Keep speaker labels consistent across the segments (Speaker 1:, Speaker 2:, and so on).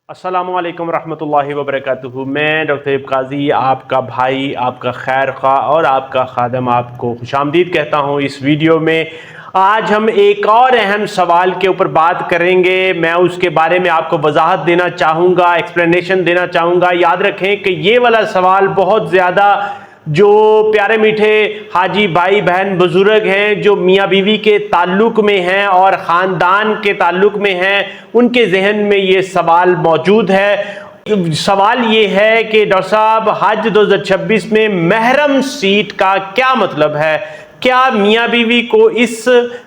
Speaker 1: अस्सलामुअलैकुम रहमतुल्लाहि व बरकातुहू। मैं डॉक्टर अयूब काजी आपका भाई, आपका खैर ख्वाह और आपका खादम आपको खुशामदीद कहता हूँ। इस वीडियो में आज हम एक और अहम सवाल के ऊपर बात करेंगे। मैं उसके बारे में आपको वजाहत देना चाहूँगा, एक्सप्लेनेशन देना चाहूँगा। याद रखें कि ये वाला सवाल बहुत ज़्यादा जो प्यारे मीठे हाजी भाई बहन बुजुर्ग हैं, जो मियाँ बीवी के ताल्लुक में हैं और ख़ानदान के ताल्लुक में हैं, उनके जहन में ये सवाल मौजूद है। सवाल ये है कि डॉक्टर साहब, हज 2026 में महरम सीट का क्या मतलब है? क्या मियाँ बीवी को इस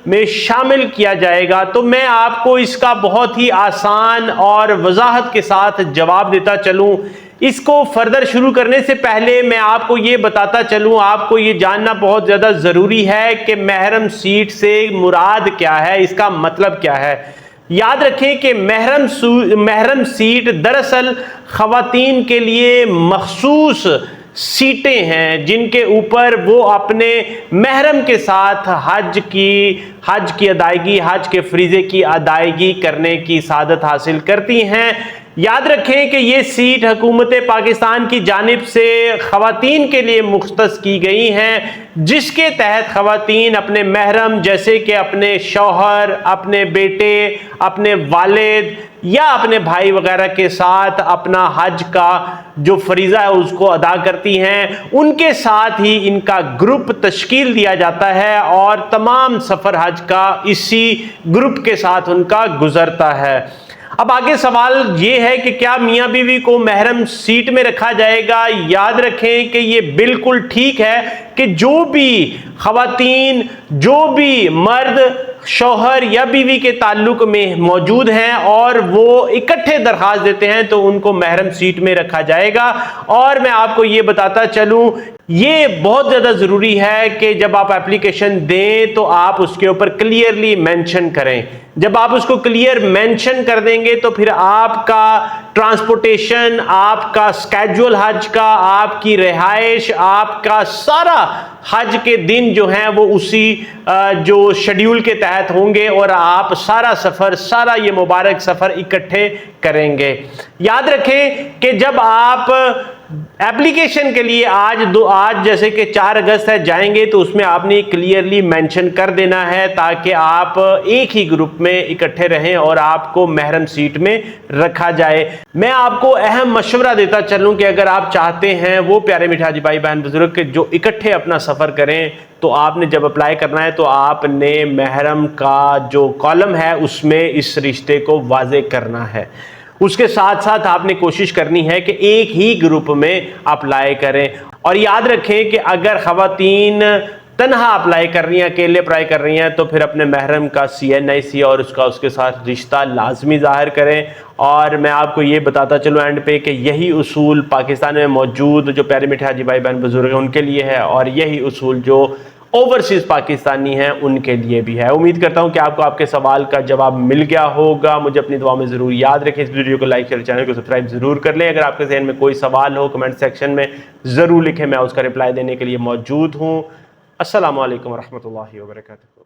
Speaker 1: में शामिल किया जाएगा? तो मैं आपको इसका बहुत ही आसान और वजाहत के साथ जवाब देता चलूँ। इसको फर्दर शुरू करने से पहले मैं आपको ये बताता चलूँ, आपको ये जानना बहुत ज़्यादा ज़रूरी है कि महरम सीट से मुराद क्या है, इसका मतलब क्या है। याद रखें कि महरम सीट दरअसल ख़वातीन के लिए मखसूस सीटें हैं जिनके ऊपर वो अपने महरम के साथ हज की अदायगी, हज के फ्रीज़े की अदायगी करने की सादत हासिल करती हैं। याद रखें कि ये सीट हुकूमत पाकिस्तान की जानिब से ख़वातीन के लिए मुख्तस की गई हैं, जिसके तहत ख़वातीन अपने महरम जैसे कि अपने शौहर, अपने बेटे, अपने वालिद या अपने भाई वगैरह के साथ अपना हज का जो फरीज़ा है उसको अदा करती हैं। उनके साथ ही इनका ग्रुप तश्कील दिया जाता है और तमाम सफ़र हज का इसी ग्रुप के साथ उनका गुजरता है। अब आगे सवाल ये है कि क्या मियाँ बीवी को महरम सीट में रखा जाएगा? याद रखें कि ये बिल्कुल ठीक है कि जो भी ख़वातीन, जो भी मर्द शौहर या बीवी के ताल्लुक में मौजूद हैं और वो इकट्ठे दरख्वास्त देते हैं तो उनको महरम सीट में रखा जाएगा। और मैं आपको ये बताता चलूँ, ये बहुत ज़्यादा ज़रूरी है कि जब आप एप्लीकेशन दें तो आप उसके ऊपर क्लियरली मेंशन करें। जब आप उसको क्लियर मेंशन कर देंगे तो फिर आपका ट्रांसपोर्टेशन, आपका स्केड्यूल हज का, आपकी रिहाइश, आपका सारा हज के दिन जो हैं वो उसी जो शेड्यूल के तहत होंगे और आप सारा सफ़र, सारा ये मुबारक सफ़र इकट्ठे करेंगे। याद रखें कि जब आप एप्लीकेशन के लिए आज जैसे कि 4 अगस्त है जाएंगे तो उसमें आपने क्लियरली मेंशन कर देना है ताकि आप एक ही ग्रुप में इकट्ठे रहें और आपको महरम सीट में रखा जाए। मैं आपको अहम मशवरा देता चलूं कि अगर आप चाहते हैं वो प्यारे मीठे हाजी भाई बहन बुजुर्ग के जो इकट्ठे अपना सफ़र करें, तो आपने जब अप्लाई करना है तो आपने महरम का जो कॉलम है उसमें इस रिश्ते को वाज़े करना है। उसके साथ साथ आपने कोशिश करनी है कि एक ही ग्रुप में अप्लाई करें। और याद रखें कि अगर ख़वातीन तन्हा अप्लाई कर रही हैं, अकेले अप्लाई कर रही हैं, तो फिर अपने महरम का CNIC और उसके साथ रिश्ता लाजमी ज़ाहिर करें। और मैं आपको ये बताता चलूँ एंड पे कि यही उसूल पाकिस्तान में मौजूद जो प्यारे मीठे हाजी भाई बहन बुजुर्ग हैं उनके लिए है और यही उसूल जो ओवरसीज़ पाकिस्तानी हैं उनके लिए भी है। उम्मीद करता हूं कि आपको आपके सवाल का जवाब मिल गया होगा। मुझे अपनी दुआ में ज़रूर याद रखें। इस वीडियो को लाइक शेयर, चैनल को सब्सक्राइब ज़रूर कर लें। अगर आपके जहन में कोई सवाल हो कमेंट सेक्शन में ज़रूर लिखें, मैं उसका रिप्लाई देने के लिए मौजूद हूँ। अस्सलामु अलैकुम रहमतुल्लाहि व बरकातुहू।